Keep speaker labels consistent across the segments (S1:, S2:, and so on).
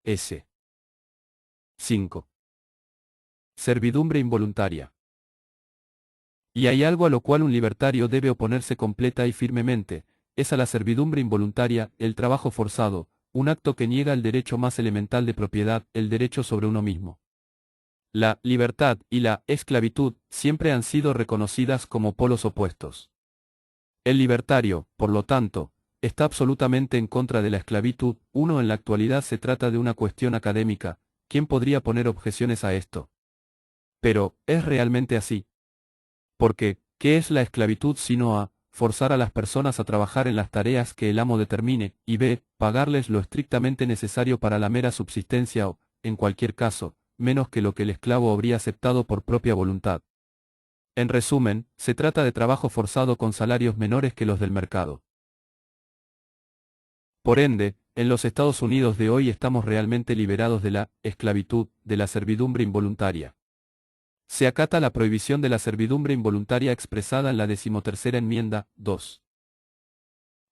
S1: S. 5. Servidumbre involuntaria. Y hay algo a lo cual un libertario debe oponerse completa y firmemente, es a la servidumbre involuntaria, el trabajo forzado, un acto que niega el derecho más elemental de propiedad, el derecho sobre uno mismo. La libertad y la esclavitud siempre han sido reconocidas como polos opuestos. El libertario, por lo tanto, está absolutamente en contra de la esclavitud. En la actualidad se trata de una cuestión académica. ¿Quién podría poner objeciones a esto? Pero, ¿es realmente así? Porque, ¿qué es la esclavitud sino a forzar a las personas a trabajar en las tareas que el amo determine, y b, pagarles lo estrictamente necesario para la mera subsistencia o, en cualquier caso, menos que lo que el esclavo habría aceptado por propia voluntad? En resumen, se trata de trabajo forzado con salarios menores que los del mercado. Por ende, en los Estados Unidos de hoy estamos realmente liberados de la esclavitud, de la servidumbre involuntaria. Se acata la prohibición de la servidumbre involuntaria expresada en la 13ª enmienda, 2.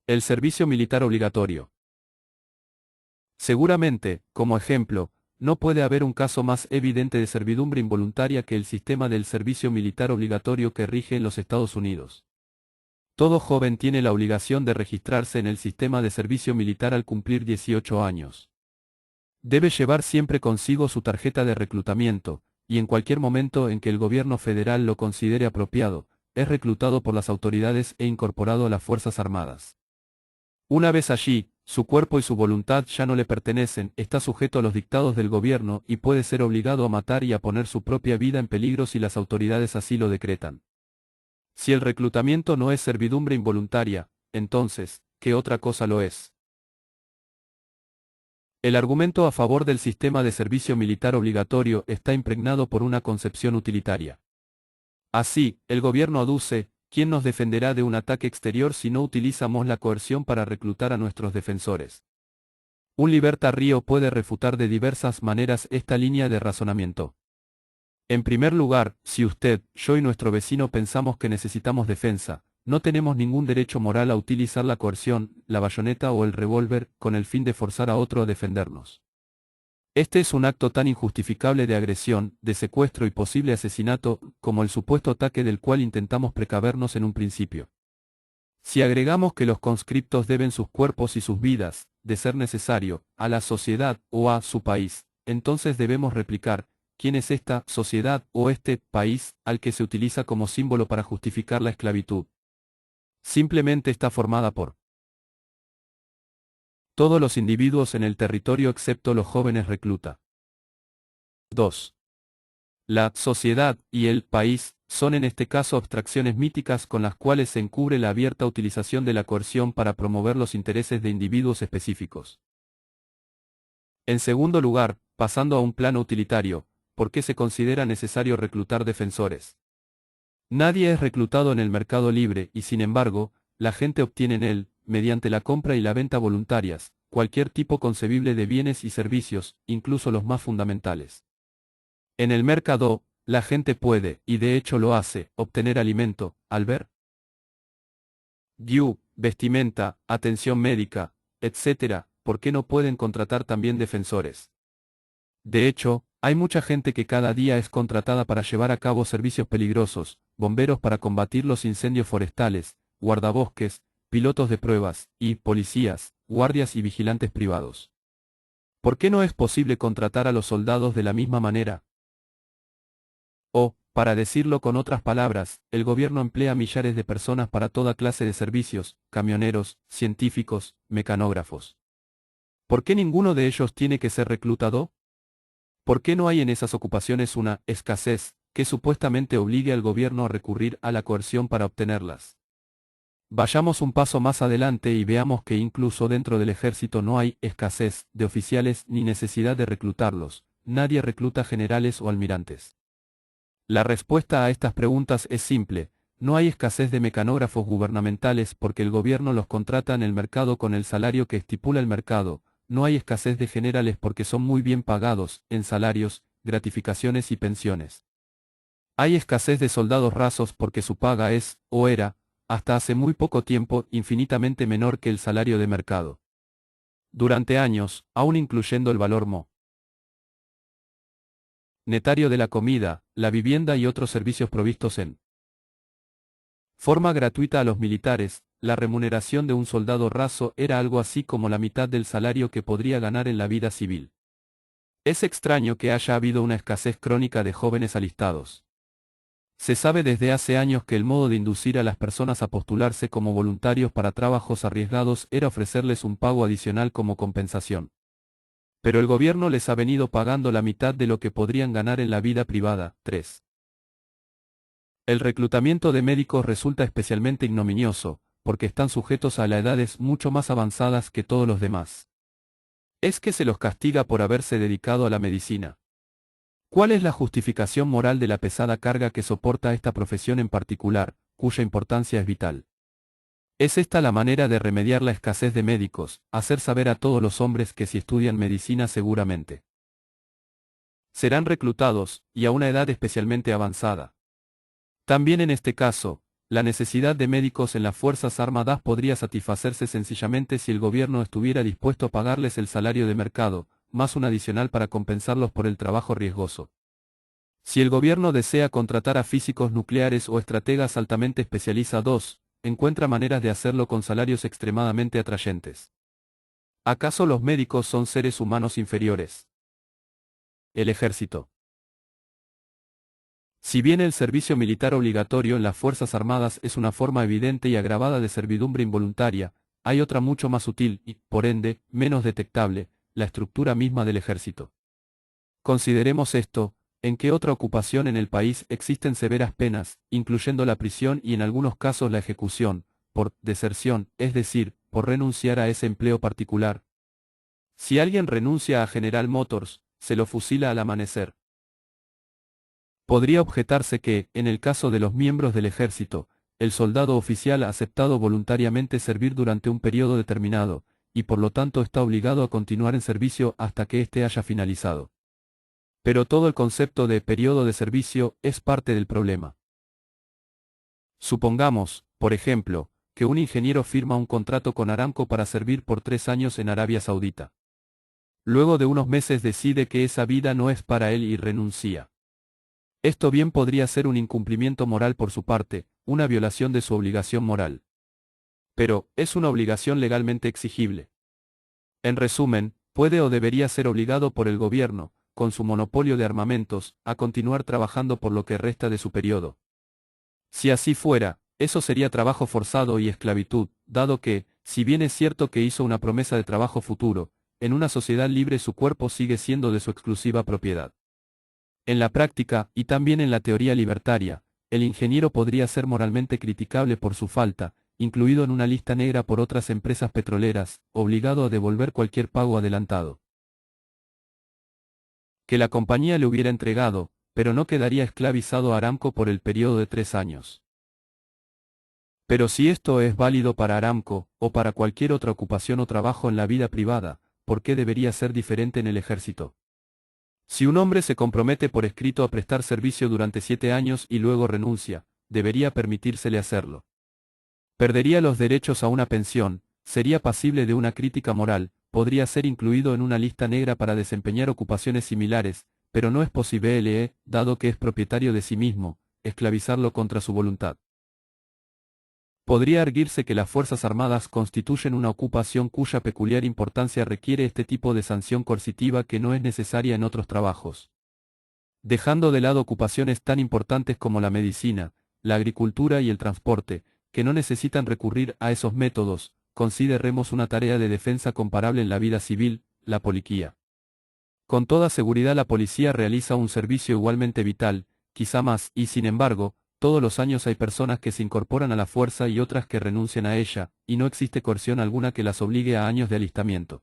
S1: El servicio militar obligatorio. Seguramente, como ejemplo, no puede haber un caso más evidente de servidumbre involuntaria que el sistema del servicio militar obligatorio que rige en los Estados Unidos. Todo joven tiene la obligación de registrarse en el sistema de servicio militar al cumplir 18 años. Debe llevar siempre consigo su tarjeta de reclutamiento, y en cualquier momento en que el gobierno federal lo considere apropiado, es reclutado por las autoridades e incorporado a las Fuerzas Armadas. Una vez allí, su cuerpo y su voluntad ya no le pertenecen, está sujeto a los dictados del gobierno y puede ser obligado a matar y a poner su propia vida en peligro si las autoridades así lo decretan. Si el reclutamiento no es servidumbre involuntaria, entonces, ¿qué otra cosa lo es? El argumento a favor del sistema de servicio militar obligatorio está impregnado por una concepción utilitaria. Así, el gobierno aduce, ¿quién nos defenderá de un ataque exterior si no utilizamos la coerción para reclutar a nuestros defensores? Un libertario puede refutar de diversas maneras esta línea de razonamiento. En primer lugar, si usted, yo y nuestro vecino pensamos que necesitamos defensa, no tenemos ningún derecho moral a utilizar la coerción, la bayoneta o el revólver, con el fin de forzar a otro a defendernos. Este es un acto tan injustificable de agresión, de secuestro y posible asesinato, como el supuesto ataque del cual intentamos precavernos en un principio. Si agregamos que los conscriptos deben sus cuerpos y sus vidas, de ser necesario, a la sociedad o a su país, entonces debemos replicar, ¿quién es esta sociedad o este país al que se utiliza como símbolo para justificar la esclavitud? Simplemente está formada por todos los individuos en el territorio excepto los jóvenes recluta. 2. La sociedad y el país son en este caso abstracciones míticas con las cuales se encubre la abierta utilización de la coerción para promover los intereses de individuos específicos. En segundo lugar, pasando a un plano utilitario, ¿por qué se considera necesario reclutar defensores? Nadie es reclutado en el mercado libre y sin embargo, la gente obtiene en él, mediante la compra y la venta voluntarias, cualquier tipo concebible de bienes y servicios, incluso los más fundamentales. En el mercado, la gente puede, y de hecho lo hace, obtener alimento, vestimenta, atención médica, etc., ¿por qué no pueden contratar también defensores? De hecho, hay mucha gente que cada día es contratada para llevar a cabo servicios peligrosos, bomberos para combatir los incendios forestales, guardabosques, pilotos de pruebas, y policías, guardias y vigilantes privados. ¿Por qué no es posible contratar a los soldados de la misma manera? O, para decirlo con otras palabras, el gobierno emplea millares de personas para toda clase de servicios, camioneros, científicos, mecanógrafos. ¿Por qué ninguno de ellos tiene que ser reclutado? ¿Por qué no hay en esas ocupaciones una escasez que supuestamente obligue al gobierno a recurrir a la coerción para obtenerlas? Vayamos un paso más adelante y veamos que incluso dentro del ejército no hay escasez de oficiales ni necesidad de reclutarlos, nadie recluta generales o almirantes. La respuesta a estas preguntas es simple, no hay escasez de mecanógrafos gubernamentales porque el gobierno los contrata en el mercado con el salario que estipula el mercado, no hay escasez de generales porque son muy bien pagados, en salarios, gratificaciones y pensiones. Hay escasez de soldados rasos porque su paga es, o era, hasta hace muy poco tiempo, infinitamente menor que el salario de mercado. durante años, aún incluyendo el valor monetario de la comida, la vivienda y otros servicios provistos en forma gratuita a los militares. La remuneración de un soldado raso era algo así como la mitad del salario que podría ganar en la vida civil. Es extraño que haya habido una escasez crónica de jóvenes alistados. Se sabe desde hace años que el modo de inducir a las personas a postularse como voluntarios para trabajos arriesgados era ofrecerles un pago adicional como compensación. Pero el gobierno les ha venido pagando la mitad de lo que podrían ganar en la vida privada. 3. El reclutamiento de médicos resulta especialmente ignominioso, porque están sujetos a edades mucho más avanzadas que todos los demás. Es que se los castiga por haberse dedicado a la medicina. ¿Cuál es la justificación moral de la pesada carga que soporta esta profesión en particular, cuya importancia es vital? ¿Es esta la manera de remediar la escasez de médicos, hacer saber a todos los hombres que si estudian medicina seguramente serán reclutados, y a una edad especialmente avanzada? También en este caso, la necesidad de médicos en las Fuerzas Armadas podría satisfacerse sencillamente si el gobierno estuviera dispuesto a pagarles el salario de mercado, más un adicional para compensarlos por el trabajo riesgoso. Si el gobierno desea contratar a físicos nucleares o estrategas altamente especializados, encuentra maneras de hacerlo con salarios extremadamente atrayentes. ¿Acaso los médicos son seres humanos inferiores? El ejército. Si bien el servicio militar obligatorio en las Fuerzas Armadas es una forma evidente y agravada de servidumbre involuntaria, hay otra mucho más sutil y, por ende, menos detectable, la estructura misma del ejército. Consideremos esto: ¿en qué otra ocupación en el país existen severas penas, incluyendo la prisión y en algunos casos la ejecución, por deserción, es decir, por renunciar a ese empleo particular? Si alguien renuncia a General Motors, se lo fusila al amanecer. Podría objetarse que, en el caso de los miembros del ejército, el soldado oficial ha aceptado voluntariamente servir durante un periodo determinado, y por lo tanto está obligado a continuar en servicio hasta que éste haya finalizado. Pero todo el concepto de periodo de servicio es parte del problema. Supongamos, por ejemplo, que un ingeniero firma un contrato con Aramco para servir por 3 años en Arabia Saudita. Luego de unos meses decide que esa vida no es para él y renuncia. Esto bien podría ser un incumplimiento moral por su parte, una violación de su obligación moral. Pero, ¿es una obligación legalmente exigible? En resumen, puede o debería ser obligado por el gobierno, con su monopolio de armamentos, a continuar trabajando por lo que resta de su periodo. Si así fuera, eso sería trabajo forzado y esclavitud, dado que, si bien es cierto que hizo una promesa de trabajo futuro, en una sociedad libre su cuerpo sigue siendo de su exclusiva propiedad. En la práctica, y también en la teoría libertaria, el ingeniero podría ser moralmente criticable por su falta, incluido en una lista negra por otras empresas petroleras, obligado a devolver cualquier pago adelantado que la compañía le hubiera entregado, pero no quedaría esclavizado a Aramco por el periodo de 3 años. Pero si esto es válido para Aramco, o para cualquier otra ocupación o trabajo en la vida privada, ¿por qué debería ser diferente en el ejército? Si un hombre se compromete por escrito a prestar servicio durante 7 años y luego renuncia, debería permitírsele hacerlo. Perdería los derechos a una pensión, sería pasible de una crítica moral, podría ser incluido en una lista negra para desempeñar ocupaciones similares, pero no es posible, dado que es propietario de sí mismo, esclavizarlo contra su voluntad. Podría arguirse que las Fuerzas Armadas constituyen una ocupación cuya peculiar importancia requiere este tipo de sanción coercitiva que no es necesaria en otros trabajos. Dejando de lado ocupaciones tan importantes como la medicina, la agricultura y el transporte, que no necesitan recurrir a esos métodos, consideremos una tarea de defensa comparable en la vida civil, la policía. Con toda seguridad la policía realiza un servicio igualmente vital, quizá más, y sin embargo, todos los años hay personas que se incorporan a la fuerza y otras que renuncian a ella, y no existe coerción alguna que las obligue a años de alistamiento.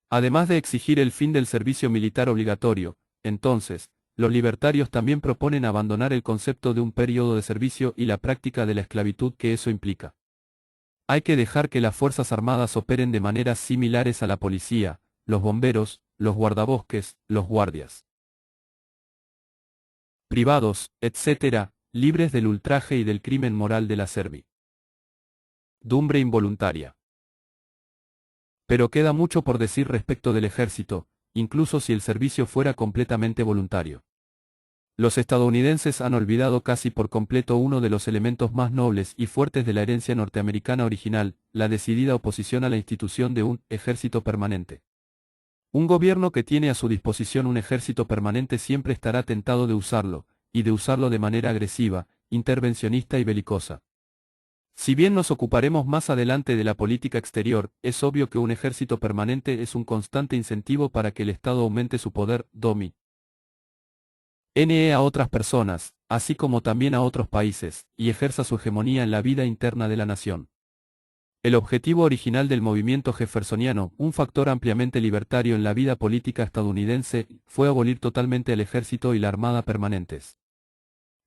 S1: Además de exigir el fin del servicio militar obligatorio, entonces, los libertarios también proponen abandonar el concepto de un periodo de servicio y la práctica de la esclavitud que eso implica. Hay que dejar que las Fuerzas Armadas operen de maneras similares a la policía, los bomberos, los guardabosques, los guardias privados, etc., libres del ultraje y del crimen moral de la servidumbre involuntaria. Pero queda mucho por decir respecto del ejército, incluso si el servicio fuera completamente voluntario. Los estadounidenses han olvidado casi por completo uno de los elementos más nobles y fuertes de la herencia norteamericana original, la decidida oposición a la institución de un ejército permanente. Un gobierno que tiene a su disposición un ejército permanente siempre estará tentado de usarlo, y de usarlo de manera agresiva, intervencionista y belicosa. Si bien nos ocuparemos más adelante de la política exterior, es obvio que un ejército permanente es un constante incentivo para que el Estado aumente su poder, domine a otras personas, así como también a otros países, y ejerza su hegemonía en la vida interna de la nación. El objetivo original del movimiento jeffersoniano, un factor ampliamente libertario en la vida política estadounidense, fue abolir totalmente el ejército y la armada permanentes.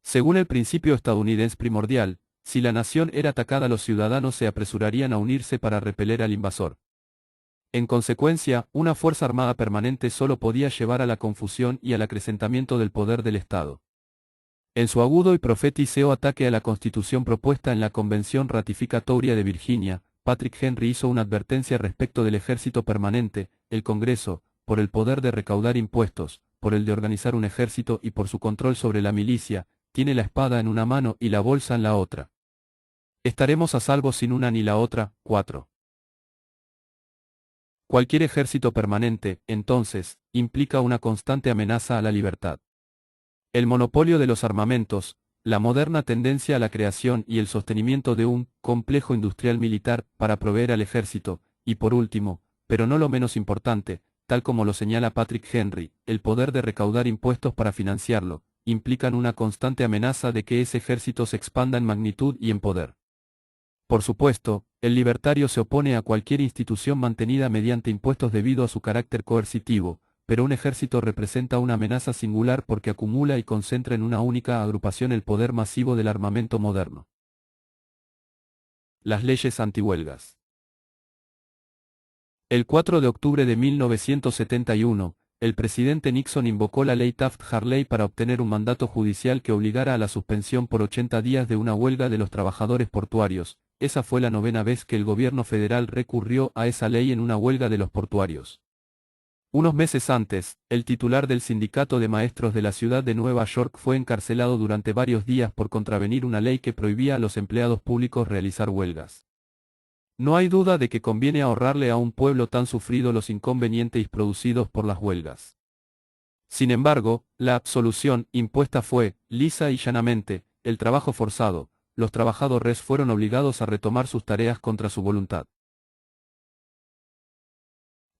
S1: Según el principio estadounidense primordial, si la nación era atacada, los ciudadanos se apresurarían a unirse para repeler al invasor. En consecuencia, una fuerza armada permanente solo podía llevar a la confusión y al acrecentamiento del poder del Estado. En su agudo y profético ataque a la Constitución propuesta en la Convención Ratificatoria de Virginia, Patrick Henry hizo una advertencia respecto del ejército permanente, el Congreso, por el poder de recaudar impuestos, por el de organizar un ejército y por su control sobre la milicia, tiene la espada en una mano y la bolsa en la otra. Estaremos a salvo sin una ni la otra. 4. Cualquier ejército permanente, entonces, implica una constante amenaza a la libertad. El monopolio de los armamentos, la moderna tendencia a la creación y el sostenimiento de un complejo industrial militar para proveer al ejército, y por último, pero no lo menos importante, tal como lo señala Patrick Henry, el poder de recaudar impuestos para financiarlo, implican una constante amenaza de que ese ejército se expanda en magnitud y en poder. Por supuesto, el libertario se opone a cualquier institución mantenida mediante impuestos debido a su carácter coercitivo, pero un ejército representa una amenaza singular porque acumula y concentra en una única agrupación el poder masivo del armamento moderno. Las leyes antihuelgas. El 4 de octubre de 1971, el presidente Nixon invocó la ley Taft-Hartley para obtener un mandato judicial que obligara a la suspensión por 80 días de una huelga de los trabajadores portuarios. Esa fue la 9ª vez que el gobierno federal recurrió a esa ley en una huelga de los portuarios. Unos meses antes, el titular del sindicato de maestros de la ciudad de Nueva York fue encarcelado durante varios días por contravenir una ley que prohibía a los empleados públicos realizar huelgas. No hay duda de que conviene ahorrarle a un pueblo tan sufrido los inconvenientes producidos por las huelgas. Sin embargo, la solución impuesta fue, lisa y llanamente, el trabajo forzado. Los trabajadores fueron obligados a retomar sus tareas contra su voluntad.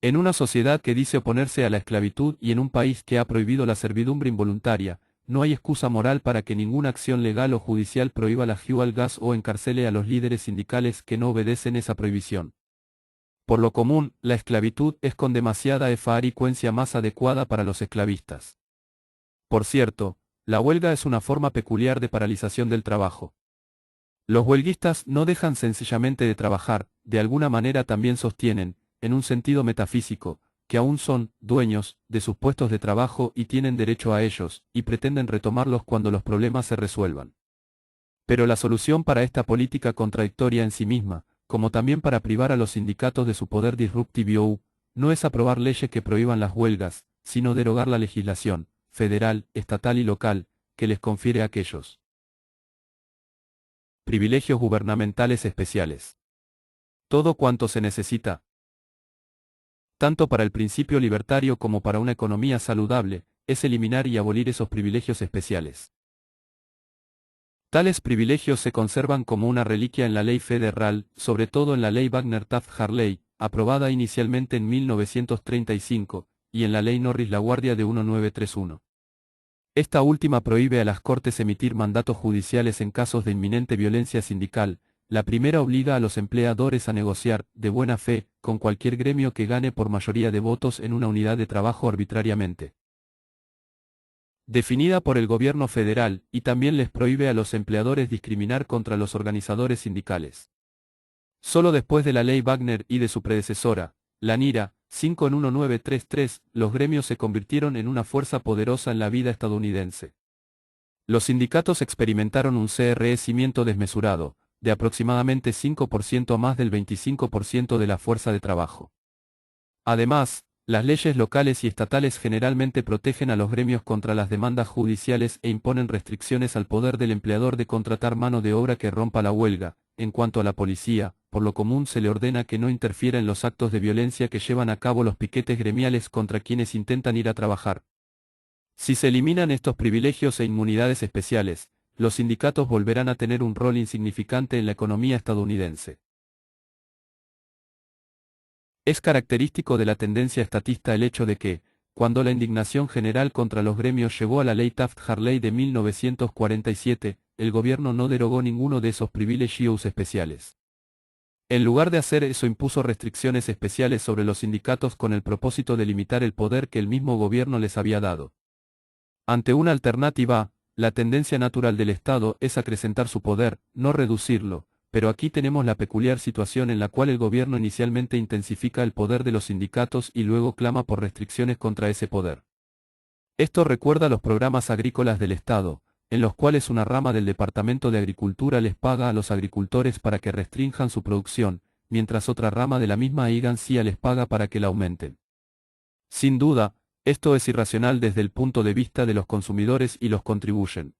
S1: En una sociedad que dice oponerse a la esclavitud y en un país que ha prohibido la servidumbre involuntaria, no hay excusa moral para que ninguna acción legal o judicial prohíba la huelgas o encarcele a los líderes sindicales que no obedecen esa prohibición. Por lo común, la esclavitud es con demasiada frecuencia más adecuada para los esclavistas. Por cierto, la huelga es una forma peculiar de paralización del trabajo. Los huelguistas no dejan sencillamente de trabajar, de alguna manera también sostienen, en un sentido metafísico, que aún son dueños de sus puestos de trabajo y tienen derecho a ellos, y pretenden retomarlos cuando los problemas se resuelvan. Pero la solución para esta política contradictoria en sí misma, como también para privar a los sindicatos de su poder disruptivo, no es aprobar leyes que prohíban las huelgas, sino derogar la legislación, federal, estatal y local, que les confiere a aquellos. Privilegios gubernamentales especiales. Todo cuanto se necesita, tanto para el principio libertario como para una economía saludable, es eliminar y abolir esos privilegios especiales. Tales privilegios se conservan como una reliquia en la ley federal, sobre todo en la ley Wagner-Taft-Hartley, aprobada inicialmente en 1935, y en la ley Norris-LaGuardia de 1931. Esta última prohíbe a las Cortes emitir mandatos judiciales en casos de inminente violencia sindical. La primera obliga a los empleadores a negociar, de buena fe, con cualquier gremio que gane por mayoría de votos en una unidad de trabajo arbitrariamente definida por el gobierno federal, y también les prohíbe a los empleadores discriminar contra los organizadores sindicales. Solo después de la ley Wagner y de su predecesora, la NIRA, 5 en 1933, los gremios se convirtieron en una fuerza poderosa en la vida estadounidense. Los sindicatos experimentaron un crecimiento desmesurado, de aproximadamente 5% a más del 25% de la fuerza de trabajo. Además, las leyes locales y estatales generalmente protegen a los gremios contra las demandas judiciales e imponen restricciones al poder del empleador de contratar mano de obra que rompa la huelga. En cuanto a la policía, por lo común se le ordena que no interfiera en los actos de violencia que llevan a cabo los piquetes gremiales contra quienes intentan ir a trabajar. Si se eliminan estos privilegios e inmunidades especiales, los sindicatos volverán a tener un rol insignificante en la economía estadounidense. Es característico de la tendencia estatista el hecho de que, cuando la indignación general contra los gremios llevó a la ley Taft-Hartley de 1947, el gobierno no derogó ninguno de esos privilegios especiales. En lugar de hacer eso impuso restricciones especiales sobre los sindicatos con el propósito de limitar el poder que el mismo gobierno les había dado. Ante una alternativa, la tendencia natural del Estado es acrecentar su poder, no reducirlo, pero aquí tenemos la peculiar situación en la cual el gobierno inicialmente intensifica el poder de los sindicatos y luego clama por restricciones contra ese poder. Esto recuerda los programas agrícolas del Estado, en los cuales una rama del Departamento de Agricultura les paga a los agricultores para que restrinjan su producción, mientras otra rama de la misma agencia les paga para que la aumenten. Sin duda, esto es irracional desde el punto de vista de los consumidores y los contribuyentes,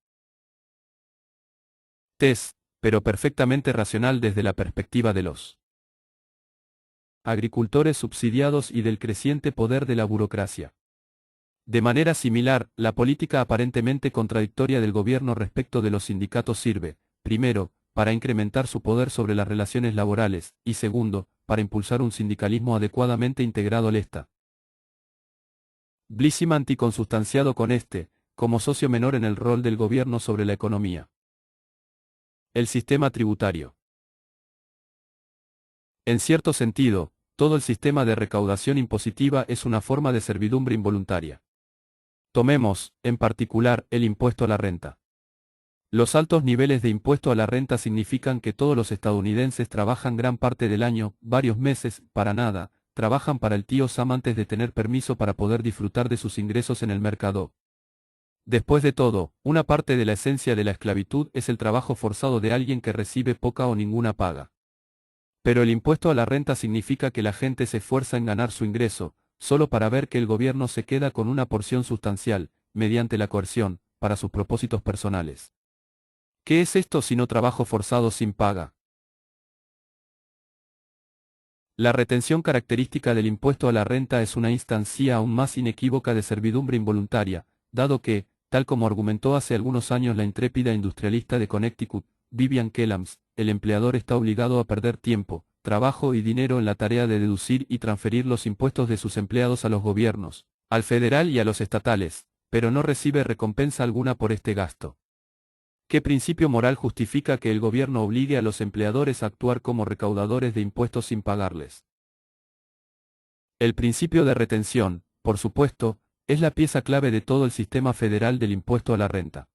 S1: pero perfectamente racional desde la perspectiva de los agricultores subsidiados y del creciente poder de la burocracia. De manera similar, la política aparentemente contradictoria del gobierno respecto de los sindicatos sirve, primero, para incrementar su poder sobre las relaciones laborales, y segundo, para impulsar un sindicalismo adecuadamente integrado al Estado. Blissimant y consustanciado con como socio menor en el rol del gobierno sobre la economía. El sistema tributario. En cierto sentido, todo el sistema de recaudación impositiva es una forma de servidumbre involuntaria. Tomemos, en particular, el impuesto a la renta. Los altos niveles de impuesto a la renta significan que todos los estadounidenses trabajan gran parte del año, varios meses, para nada, trabajan para el tío Sam antes de tener permiso para poder disfrutar de sus ingresos en el mercado. Después de todo, una parte de la esencia de la esclavitud es el trabajo forzado de alguien que recibe poca o ninguna paga. Pero el impuesto a la renta significa que la gente se esfuerza en ganar su ingreso, solo para ver que el gobierno se queda con una porción sustancial, mediante la coerción, para sus propósitos personales. ¿Qué es esto sino trabajo forzado sin paga? La retención característica del impuesto a la renta es una instancia aún más inequívoca de servidumbre involuntaria, dado que, tal como argumentó hace algunos años la intrépida industrialista de Connecticut, Vivian Kellams, el empleador está obligado a perder tiempo, trabajo y dinero en la tarea de deducir y transferir los impuestos de sus empleados a los gobiernos, al federal y a los estatales, pero no recibe recompensa alguna por este gasto. ¿Qué principio moral justifica que el gobierno obligue a los empleadores a actuar como recaudadores de impuestos sin pagarles? El principio de retención, por supuesto, es la pieza clave de todo el sistema federal del impuesto a la renta.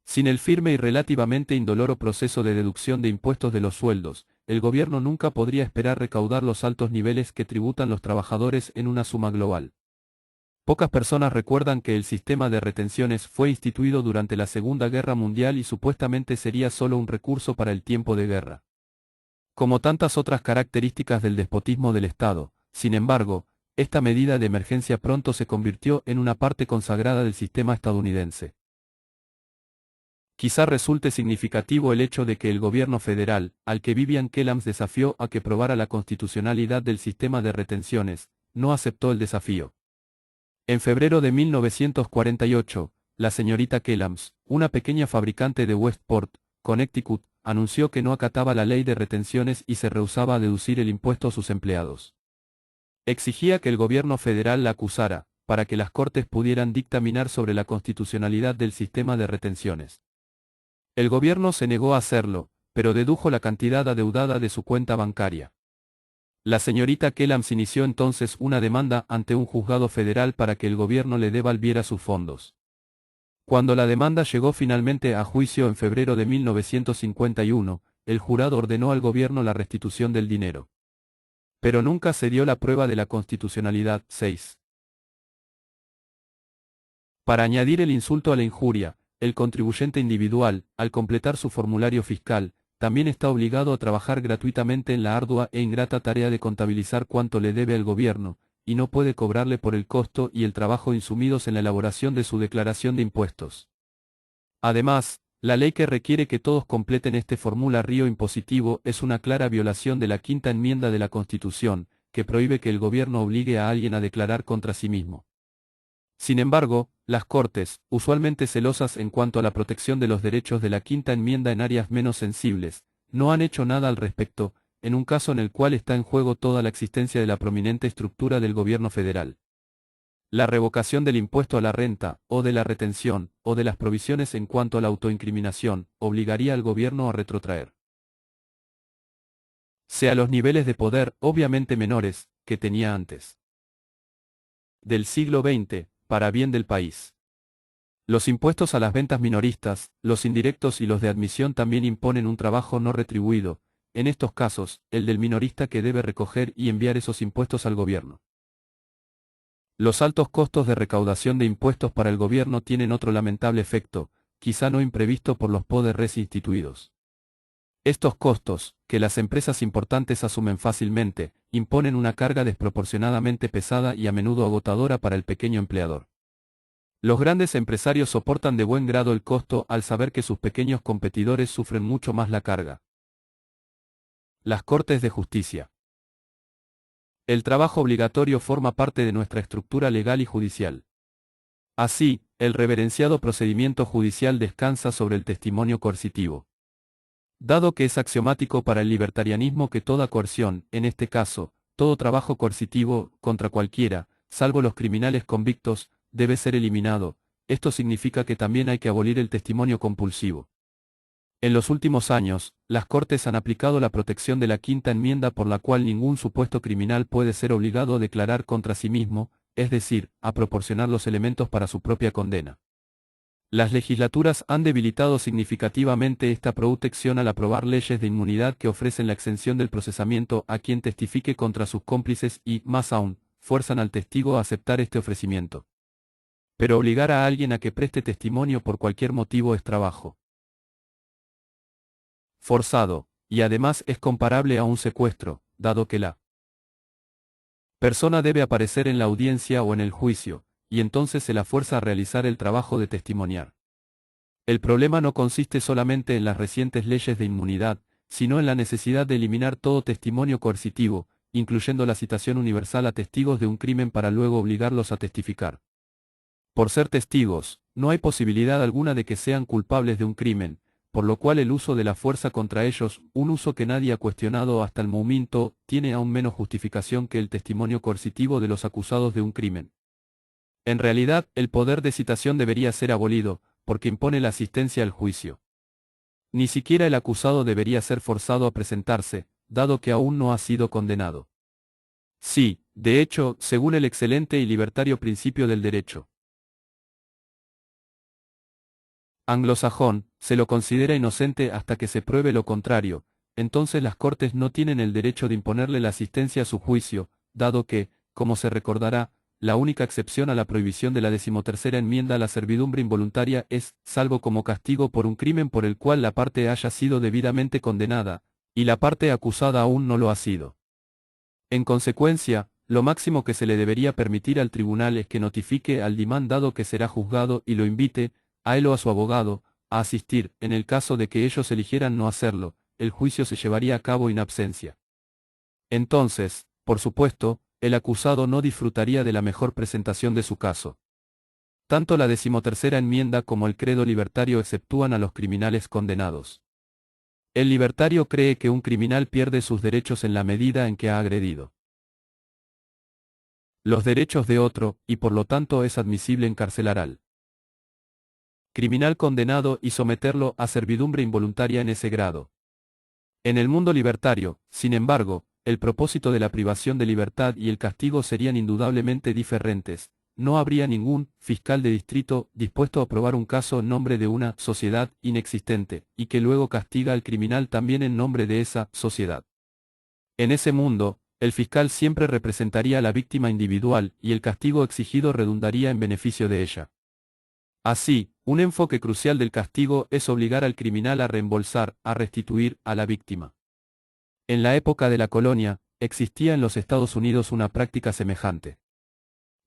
S1: Sin el firme y relativamente indoloro proceso de deducción de impuestos de los sueldos, el gobierno nunca podría esperar recaudar los altos niveles que tributan los trabajadores en una suma global. Pocas personas recuerdan que el sistema de retenciones fue instituido durante la Segunda Guerra Mundial y supuestamente sería solo un recurso para el tiempo de guerra. Como tantas otras características del despotismo del Estado, sin embargo, esta medida de emergencia pronto se convirtió en una parte consagrada del sistema estadounidense. Quizá resulte significativo el hecho de que el gobierno federal, al que Vivian Kellams desafió a que probara la constitucionalidad del sistema de retenciones, no aceptó el desafío. En febrero de 1948, la señorita Kellams, una pequeña fabricante de Westport, Connecticut, anunció que no acataba la ley de retenciones y se rehusaba a deducir el impuesto a sus empleados. Exigía que el gobierno federal la acusara, para que las cortes pudieran dictaminar sobre la constitucionalidad del sistema de retenciones. El gobierno se negó a hacerlo, pero dedujo la cantidad adeudada de su cuenta bancaria. La señorita Kellams inició entonces una demanda ante un juzgado federal para que el gobierno le devolviera sus fondos. Cuando la demanda llegó finalmente a juicio en febrero de 1951, el jurado ordenó al gobierno la restitución del dinero. Pero nunca se dio la prueba de la constitucionalidad. 6. Para añadir el insulto a la injuria, el contribuyente individual, al completar su formulario fiscal, también está obligado a trabajar gratuitamente en la ardua e ingrata tarea de contabilizar cuánto le debe al gobierno, y no puede cobrarle por el costo y el trabajo insumidos en la elaboración de su declaración de impuestos. Además, la ley que requiere que todos completen este formulario impositivo es una clara violación de la quinta enmienda de la Constitución, que prohíbe que el gobierno obligue a alguien a declarar contra sí mismo. Sin embargo, las Cortes, usualmente celosas en cuanto a la protección de los derechos de la quinta enmienda en áreas menos sensibles, no han hecho nada al respecto, en un caso en el cual está en juego toda la existencia de la prominente estructura del gobierno federal. La revocación del impuesto a la renta, o de la retención, o de las provisiones en cuanto a la autoincriminación, obligaría al gobierno a retrotraer a los niveles de poder, obviamente menores, que tenía antes del siglo XX, para bien del país. Los impuestos a las ventas minoristas, los indirectos y los de admisión también imponen un trabajo no retribuido, en estos casos, el del minorista que debe recoger y enviar esos impuestos al gobierno. Los altos costos de recaudación de impuestos para el gobierno tienen otro lamentable efecto, quizá no imprevisto por los poderes instituidos. Estos costos, que las empresas importantes asumen fácilmente, imponen una carga desproporcionadamente pesada y a menudo agotadora para el pequeño empleador. Los grandes empresarios soportan de buen grado el costo al saber que sus pequeños competidores sufren mucho más la carga. Las Cortes de Justicia. El trabajo obligatorio forma parte de nuestra estructura legal y judicial. Así, el reverenciado procedimiento judicial descansa sobre el testimonio coercitivo. Dado que es axiomático para el libertarianismo que toda coerción, en este caso, todo trabajo coercitivo, contra cualquiera, salvo los criminales convictos, debe ser eliminado, esto significa que también hay que abolir el testimonio compulsivo. En los últimos años, las Cortes han aplicado la protección de la quinta enmienda por la cual ningún supuesto criminal puede ser obligado a declarar contra sí mismo, es decir, a proporcionar los elementos para su propia condena. Las legislaturas han debilitado significativamente esta protección al aprobar leyes de inmunidad que ofrecen la exención del procesamiento a quien testifique contra sus cómplices y, más aún, fuerzan al testigo a aceptar este ofrecimiento. Pero obligar a alguien a que preste testimonio por cualquier motivo es trabajo forzado, y además es comparable a un secuestro, dado que la persona debe aparecer en la audiencia o en el juicio, y entonces se la fuerza a realizar el trabajo de testimoniar. El problema no consiste solamente en las recientes leyes de inmunidad, sino en la necesidad de eliminar todo testimonio coercitivo, incluyendo la citación universal a testigos de un crimen para luego obligarlos a testificar. Por ser testigos, no hay posibilidad alguna de que sean culpables de un crimen, por lo cual el uso de la fuerza contra ellos, un uso que nadie ha cuestionado hasta el momento, tiene aún menos justificación que el testimonio coercitivo de los acusados de un crimen. En realidad, el poder de citación debería ser abolido, porque impone la asistencia al juicio. Ni siquiera el acusado debería ser forzado a presentarse, dado que aún no ha sido condenado. Sí, de hecho, según el excelente y libertario principio del derecho anglosajón, se lo considera inocente hasta que se pruebe lo contrario, entonces las Cortes no tienen el derecho de imponerle la asistencia a su juicio, dado que, como se recordará, la única excepción a la prohibición de la 13ª enmienda a la servidumbre involuntaria es, salvo como castigo por un crimen por el cual la parte haya sido debidamente condenada, y la parte acusada aún no lo ha sido. En consecuencia, lo máximo que se le debería permitir al tribunal es que notifique al demandado que será juzgado y lo invite, a él o a su abogado, a asistir. En el caso de que ellos eligieran no hacerlo, el juicio se llevaría a cabo in absentia. Entonces, por supuesto, el acusado no disfrutaría de la mejor presentación de su caso. Tanto la 13ª enmienda como el credo libertario exceptúan a los criminales condenados. El libertario cree que un criminal pierde sus derechos en la medida en que ha agredido los derechos de otro, y por lo tanto es admisible encarcelar al criminal condenado y someterlo a servidumbre involuntaria en ese grado. En el mundo libertario, sin embargo, el propósito de la privación de libertad y el castigo serían indudablemente diferentes. No habría ningún fiscal de distrito dispuesto a probar un caso en nombre de una sociedad inexistente, y que luego castiga al criminal también en nombre de esa sociedad. En ese mundo, el fiscal siempre representaría a la víctima individual y el castigo exigido redundaría en beneficio de ella. Así, un enfoque crucial del castigo es obligar al criminal a reembolsar, a restituir, a la víctima. En la época de la colonia, existía en los Estados Unidos una práctica semejante.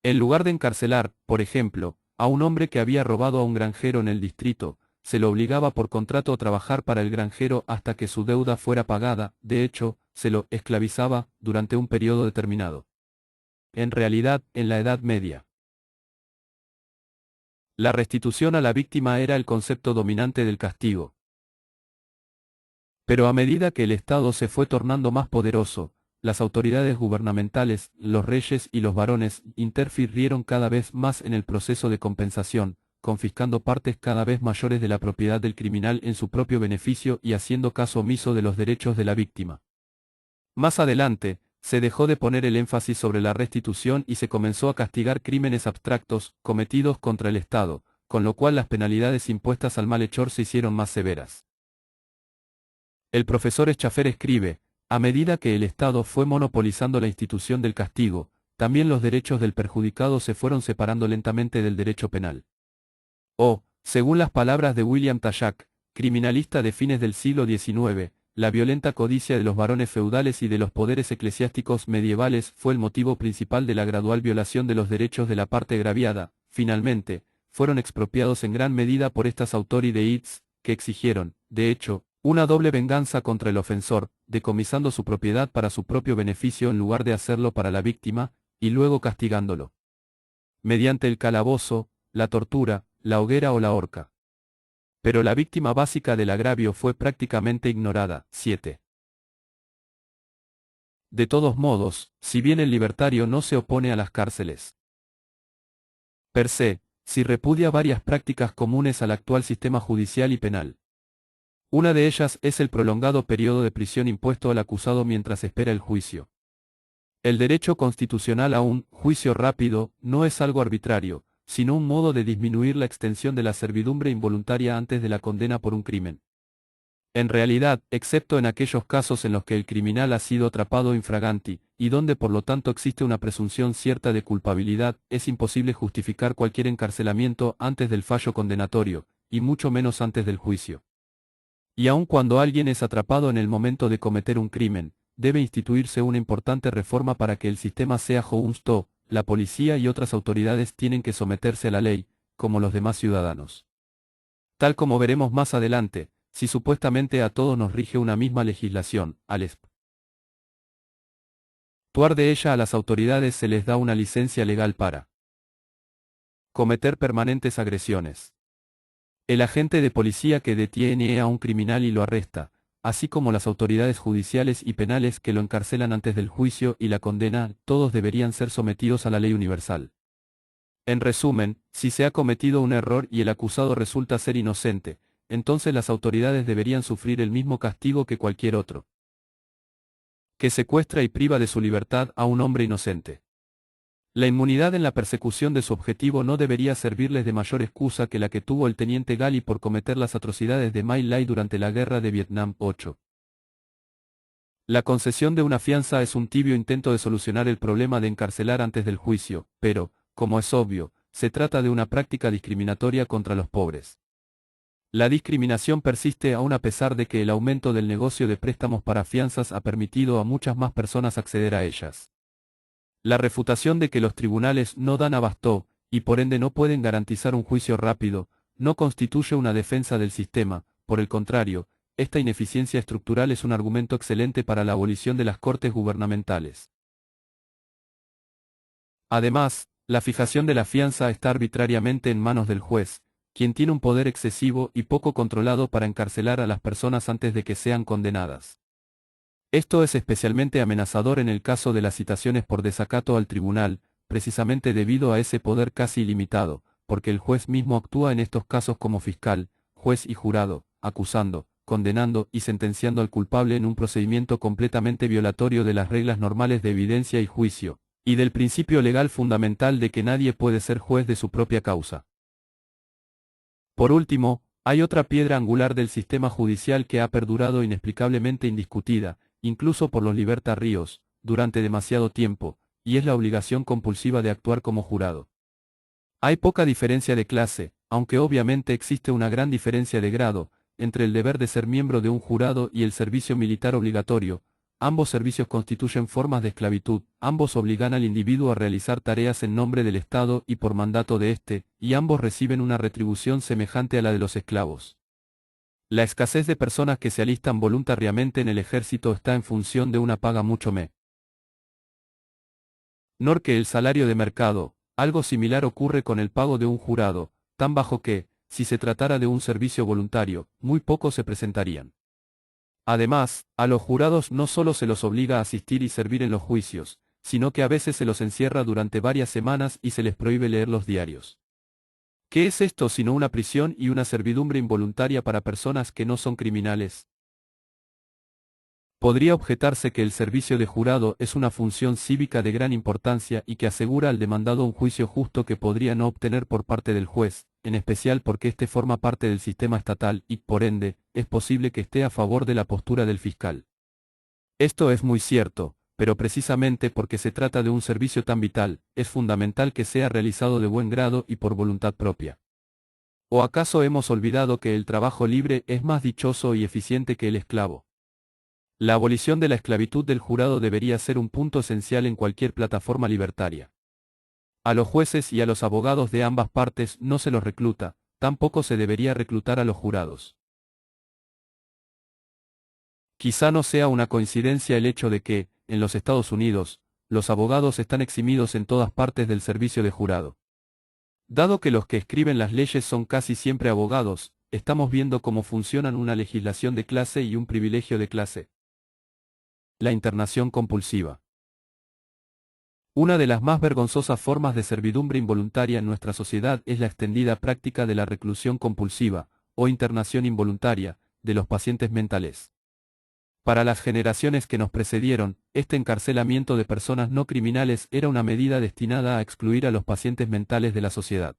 S1: En lugar de encarcelar, por ejemplo, a un hombre que había robado a un granjero en el distrito, se lo obligaba por contrato a trabajar para el granjero hasta que su deuda fuera pagada, de hecho, se lo esclavizaba durante un periodo determinado. En realidad, en la Edad Media, la restitución a la víctima era el concepto dominante del castigo. Pero a medida que el Estado se fue tornando más poderoso, las autoridades gubernamentales, los reyes y los varones, interfirieron cada vez más en el proceso de compensación, confiscando partes cada vez mayores de la propiedad del criminal en su propio beneficio y haciendo caso omiso de los derechos de la víctima. Más adelante, se dejó de poner el énfasis sobre la restitución y se comenzó a castigar crímenes abstractos, cometidos contra el Estado, con lo cual las penalidades impuestas al malhechor se hicieron más severas. El profesor Schaffer escribe, a medida que el Estado fue monopolizando la institución del castigo, también los derechos del perjudicado se fueron separando lentamente del derecho penal. Según las palabras de William Tallack, criminalista de fines del siglo XIX, la violenta codicia de los varones feudales y de los poderes eclesiásticos medievales fue el motivo principal de la gradual violación de los derechos de la parte agraviada. Finalmente, fueron expropiados en gran medida por estas autoridades, que exigieron, de hecho, una doble venganza contra el ofensor, decomisando su propiedad para su propio beneficio en lugar de hacerlo para la víctima, y luego castigándolo mediante el calabozo, la tortura, la hoguera o la horca. Pero la víctima básica del agravio fue prácticamente ignorada. 7. De todos modos, si bien el libertario no se opone a las cárceles per se, sí repudia varias prácticas comunes al actual sistema judicial y penal. Una de ellas es el prolongado periodo de prisión impuesto al acusado mientras espera el juicio. El derecho constitucional a un juicio rápido no es algo arbitrario, sino un modo de disminuir la extensión de la servidumbre involuntaria antes de la condena por un crimen. En realidad, excepto en aquellos casos en los que el criminal ha sido atrapado infraganti, y donde por lo tanto existe una presunción cierta de culpabilidad, es imposible justificar cualquier encarcelamiento antes del fallo condenatorio, y mucho menos antes del juicio. Y aun cuando alguien es atrapado en el momento de cometer un crimen, debe instituirse una importante reforma para que el sistema sea justo. La policía y otras autoridades tienen que someterse a la ley, como los demás ciudadanos. Tal como veremos más adelante, si supuestamente a todos nos rige una misma legislación, al actuar de ella a las autoridades se les da una licencia legal para cometer permanentes agresiones. El agente de policía que detiene a un criminal y lo arresta, así como las autoridades judiciales y penales que lo encarcelan antes del juicio y la condena, todos deberían ser sometidos a la ley universal. En resumen, si se ha cometido un error y el acusado resulta ser inocente, entonces las autoridades deberían sufrir el mismo castigo que cualquier otro que secuestra y priva de su libertad a un hombre inocente. La inmunidad en la persecución de su objetivo no debería servirles de mayor excusa que la que tuvo el teniente Gali por cometer las atrocidades de My Lai durante la guerra de Vietnam. 8. La concesión de una fianza es un tibio intento de solucionar el problema de encarcelar antes del juicio, pero, como es obvio, se trata de una práctica discriminatoria contra los pobres. La discriminación persiste aún a pesar de que el aumento del negocio de préstamos para fianzas ha permitido a muchas más personas acceder a ellas. La refutación de que los tribunales no dan abasto, y por ende no pueden garantizar un juicio rápido, no constituye una defensa del sistema, por el contrario, esta ineficiencia estructural es un argumento excelente para la abolición de las cortes gubernamentales. Además, la fijación de la fianza está arbitrariamente en manos del juez, quien tiene un poder excesivo y poco controlado para encarcelar a las personas antes de que sean condenadas. Esto es especialmente amenazador en el caso de las citaciones por desacato al tribunal, precisamente debido a ese poder casi ilimitado, porque el juez mismo actúa en estos casos como fiscal, juez y jurado, acusando, condenando y sentenciando al culpable en un procedimiento completamente violatorio de las reglas normales de evidencia y juicio, y del principio legal fundamental de que nadie puede ser juez de su propia causa. Por último, hay otra piedra angular del sistema judicial que ha perdurado inexplicablemente indiscutida, incluso por los libertarios, durante demasiado tiempo, y es la obligación compulsiva de actuar como jurado. Hay poca diferencia de clase, aunque obviamente existe una gran diferencia de grado, entre el deber de ser miembro de un jurado y el servicio militar obligatorio, ambos servicios constituyen formas de esclavitud, ambos obligan al individuo a realizar tareas en nombre del Estado y por mandato de éste, y ambos reciben una retribución semejante a la de los esclavos. La escasez de personas que se alistan voluntariamente en el ejército está en función de una paga mucho menor que el salario de mercado. Algo similar ocurre con el pago de un jurado, tan bajo que, si se tratara de un servicio voluntario, muy pocos se presentarían. Además, a los jurados no solo se los obliga a asistir y servir en los juicios, sino que a veces se los encierra durante varias semanas y se les prohíbe leer los diarios. ¿Qué es esto sino una prisión y una servidumbre involuntaria para personas que no son criminales? Podría objetarse que el servicio de jurado es una función cívica de gran importancia y que asegura al demandado un juicio justo que podría no obtener por parte del juez, en especial porque éste forma parte del sistema estatal y, por ende, es posible que esté a favor de la postura del fiscal. Esto es muy cierto, pero precisamente porque se trata de un servicio tan vital, es fundamental que sea realizado de buen grado y por voluntad propia. ¿O acaso hemos olvidado que el trabajo libre es más dichoso y eficiente que el esclavo? La abolición de la esclavitud del jurado debería ser un punto esencial en cualquier plataforma libertaria. A los jueces y a los abogados de ambas partes no se los recluta, tampoco se debería reclutar a los jurados. Quizá no sea una coincidencia el hecho de que, en los Estados Unidos, los abogados están eximidos en todas partes del servicio de jurado. Dado que los que escriben las leyes son casi siempre abogados, estamos viendo cómo funcionan una legislación de clase y un privilegio de clase. La internación compulsiva. Una de las más vergonzosas formas de servidumbre involuntaria en nuestra sociedad es la extendida práctica de la reclusión compulsiva, o internación involuntaria, de los pacientes mentales. Para las generaciones que nos precedieron, este encarcelamiento de personas no criminales era una medida destinada a excluir a los pacientes mentales de la sociedad.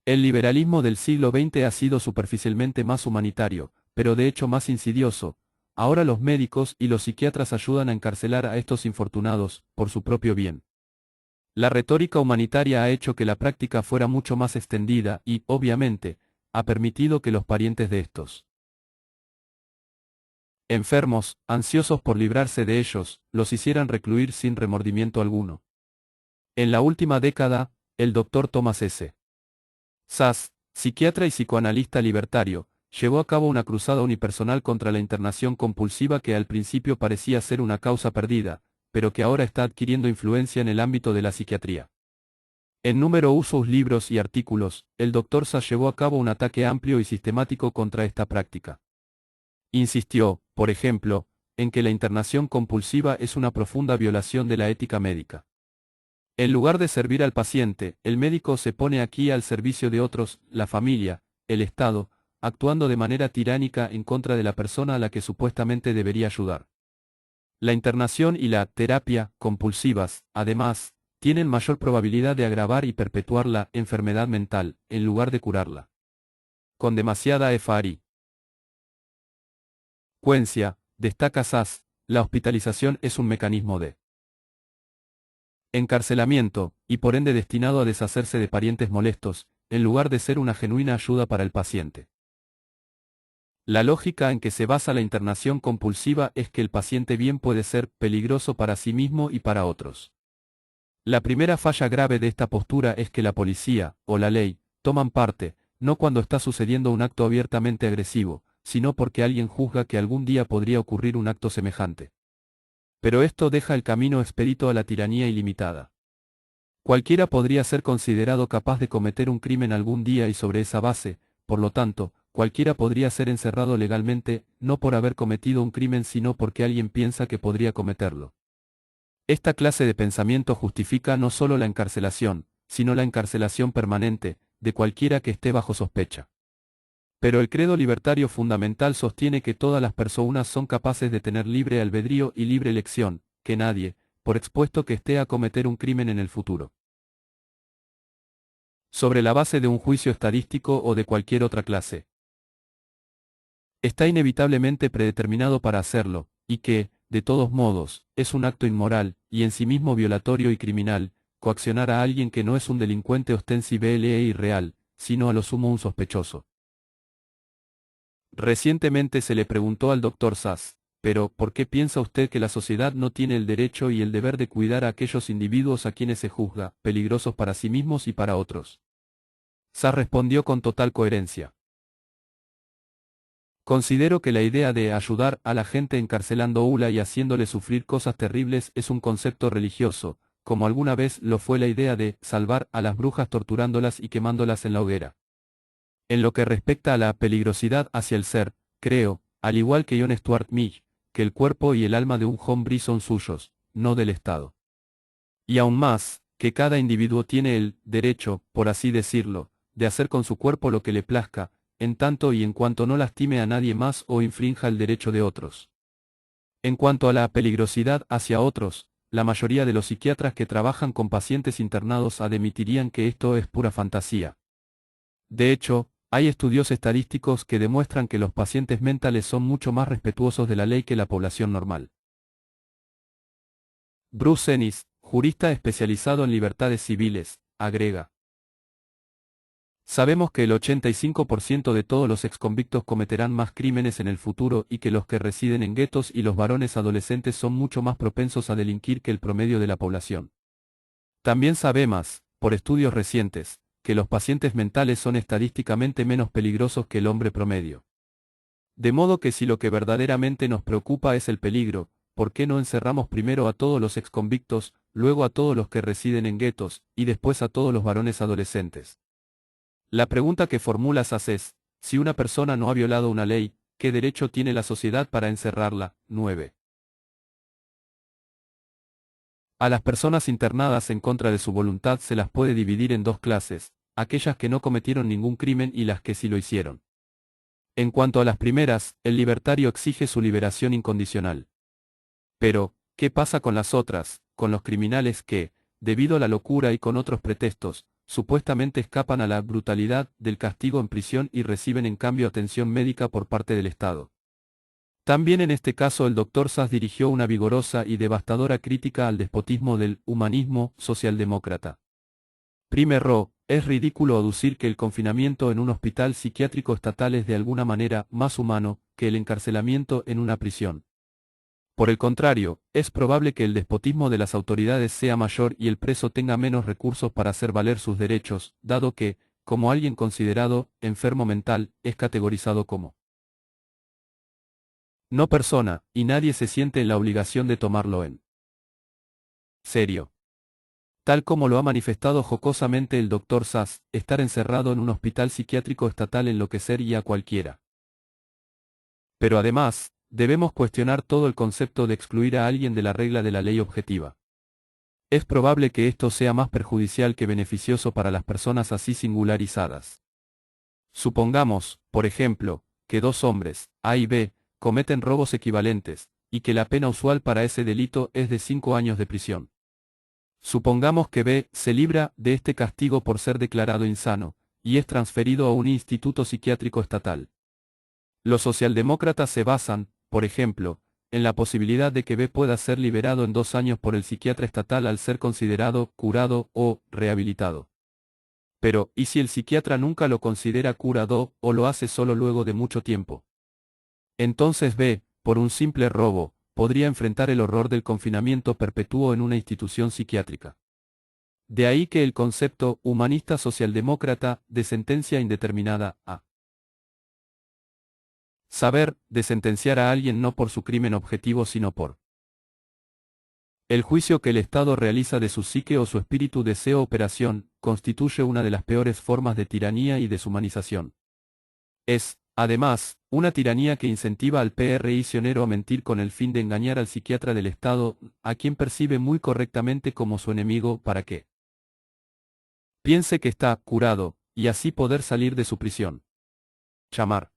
S1: El liberalismo del siglo XX ha sido superficialmente más humanitario, pero de hecho más insidioso. Ahora los médicos y los psiquiatras ayudan a encarcelar a estos infortunados, por su propio bien. La retórica humanitaria ha hecho que la práctica fuera mucho más extendida y, obviamente, ha permitido que los parientes de estos enfermos, ansiosos por librarse de ellos, los hicieran recluir sin remordimiento alguno. En la última década, el Dr. Thomas S. Szasz, psiquiatra y psicoanalista libertario, llevó a cabo una cruzada unipersonal contra la internación compulsiva que al principio parecía ser una causa perdida, pero que ahora está adquiriendo influencia en el ámbito de la psiquiatría. En numerosos libros y artículos, el Dr. Szasz llevó a cabo un ataque amplio y sistemático contra esta práctica. Insistió, por ejemplo, en que la internación compulsiva es una profunda violación de la ética médica. En lugar de servir al paciente, el médico se pone aquí al servicio de otros, la familia, el Estado, actuando de manera tiránica en contra de la persona a la que supuestamente debería ayudar. La internación y la terapia compulsivas, además, tienen mayor probabilidad de agravar y perpetuar la enfermedad mental, en lugar de curarla. Con demasiada frecuencia, destaca Szasz, la hospitalización es un mecanismo de encarcelamiento, y por ende destinado a deshacerse de parientes molestos, en lugar de ser una genuina ayuda para el paciente. La lógica en que se basa la internación compulsiva es que el paciente bien puede ser peligroso para sí mismo y para otros. La primera falla grave de esta postura es que la policía, o la ley, toman parte, no cuando está sucediendo un acto abiertamente agresivo, sino porque alguien juzga que algún día podría ocurrir un acto semejante. Pero esto deja el camino expedito a la tiranía ilimitada. Cualquiera podría ser considerado capaz de cometer un crimen algún día y sobre esa base, por lo tanto, cualquiera podría ser encerrado legalmente, no por haber cometido un crimen sino porque alguien piensa que podría cometerlo. Esta clase de pensamiento justifica no solo la encarcelación, sino la encarcelación permanente, de cualquiera que esté bajo sospecha. Pero el credo libertario fundamental sostiene que todas las personas son capaces de tener libre albedrío y libre elección, que nadie, por expuesto que esté a cometer un crimen en el futuro, sobre la base de un juicio estadístico o de cualquier otra clase, está inevitablemente predeterminado para hacerlo, y que, de todos modos, es un acto inmoral, y en sí mismo violatorio y criminal, coaccionar a alguien que no es un delincuente ostensible e irreal, sino a lo sumo un sospechoso. Recientemente se le preguntó al Dr. Szasz, Pero, ¿por qué piensa usted que la sociedad no tiene el derecho y el deber de cuidar a aquellos individuos a quienes se juzga, peligrosos para sí mismos y para otros? Sa respondió con total coherencia. Considero que la idea de ayudar a la gente encarcelándola y haciéndole sufrir cosas terribles es un concepto religioso, como alguna vez lo fue la idea de salvar a las brujas torturándolas y quemándolas en la hoguera. En lo que respecta a la peligrosidad hacia el ser, creo, al igual que John Stuart Mill, que el cuerpo y el alma de un hombre son suyos, no del Estado. Y aún más, que cada individuo tiene el derecho, por así decirlo, de hacer con su cuerpo lo que le plazca, en tanto y en cuanto no lastime a nadie más o infrinja el derecho de otros. En cuanto a la peligrosidad hacia otros, la mayoría de los psiquiatras que trabajan con pacientes internados admitirían que esto es pura fantasía. De hecho, hay estudios estadísticos que demuestran que los pacientes mentales son mucho más respetuosos de la ley que la población normal. Bruce Ennis, jurista especializado en libertades civiles, agrega: sabemos que el 85% de todos los exconvictos cometerán más crímenes en el futuro y que los que residen en guetos y los varones adolescentes son mucho más propensos a delinquir que el promedio de la población. También sabemos, por estudios recientes, que los pacientes mentales son estadísticamente menos peligrosos que el hombre promedio. De modo que si lo que verdaderamente nos preocupa es el peligro, ¿por qué no encerramos primero a todos los exconvictos, luego a todos los que residen en guetos, y después a todos los varones adolescentes? La pregunta que formulas es, si una persona no ha violado una ley, ¿qué derecho tiene la sociedad para encerrarla? 9. A las personas internadas en contra de su voluntad se las puede dividir en dos clases, aquellas que no cometieron ningún crimen y las que sí lo hicieron. En cuanto a las primeras, el libertario exige su liberación incondicional. Pero, ¿qué pasa con las otras, con los criminales que, debido a la locura y con otros pretextos, supuestamente escapan a la brutalidad del castigo en prisión y reciben en cambio atención médica por parte del Estado? También en este caso el Dr. Sass dirigió una vigorosa y devastadora crítica al despotismo del humanismo socialdemócrata. Primero, es ridículo aducir que el confinamiento en un hospital psiquiátrico estatal es de alguna manera más humano que el encarcelamiento en una prisión. Por el contrario, es probable que el despotismo de las autoridades sea mayor y el preso tenga menos recursos para hacer valer sus derechos, dado que, como alguien considerado enfermo mental, es categorizado como no persona, y nadie se siente en la obligación de tomarlo en serio. Tal como lo ha manifestado jocosamente el Dr. Sass, estar encerrado en un hospital psiquiátrico estatal enloquecería a cualquiera. Pero además, debemos cuestionar todo el concepto de excluir a alguien de la regla de la ley objetiva. Es probable que esto sea más perjudicial que beneficioso para las personas así singularizadas. Supongamos, por ejemplo, que dos hombres, A y B, cometen robos equivalentes, y que la pena usual para ese delito es de 5 años de prisión. Supongamos que B se libra de este castigo por ser declarado insano, y es transferido a un instituto psiquiátrico estatal. Los socialdemócratas se basan, por ejemplo, en la posibilidad de que B pueda ser liberado en 2 años por el psiquiatra estatal al ser considerado curado o rehabilitado. Pero, ¿y si el psiquiatra nunca lo considera curado o lo hace solo luego de mucho tiempo? Entonces B, por un simple robo, podría enfrentar el horror del confinamiento perpetuo en una institución psiquiátrica. De ahí que el concepto humanista socialdemócrata de sentencia indeterminada a saber, de sentenciar a alguien no por su crimen objetivo sino por el juicio que el Estado realiza de su psique o su espíritu deseo operación, constituye una de las peores formas de tiranía y deshumanización. Es, además, una tiranía que incentiva al prisionero a mentir con el fin de engañar al psiquiatra del Estado, a quien percibe muy correctamente como su enemigo para que piense que está curado, y así poder salir de su prisión. Llamar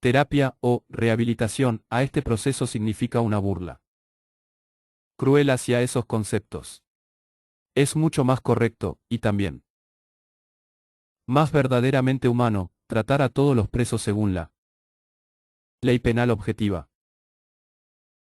S1: terapia o rehabilitación a este proceso significa una burla cruel hacia esos conceptos. Es mucho más correcto, y también más verdaderamente humano, tratar a todos los presos según la ley penal objetiva.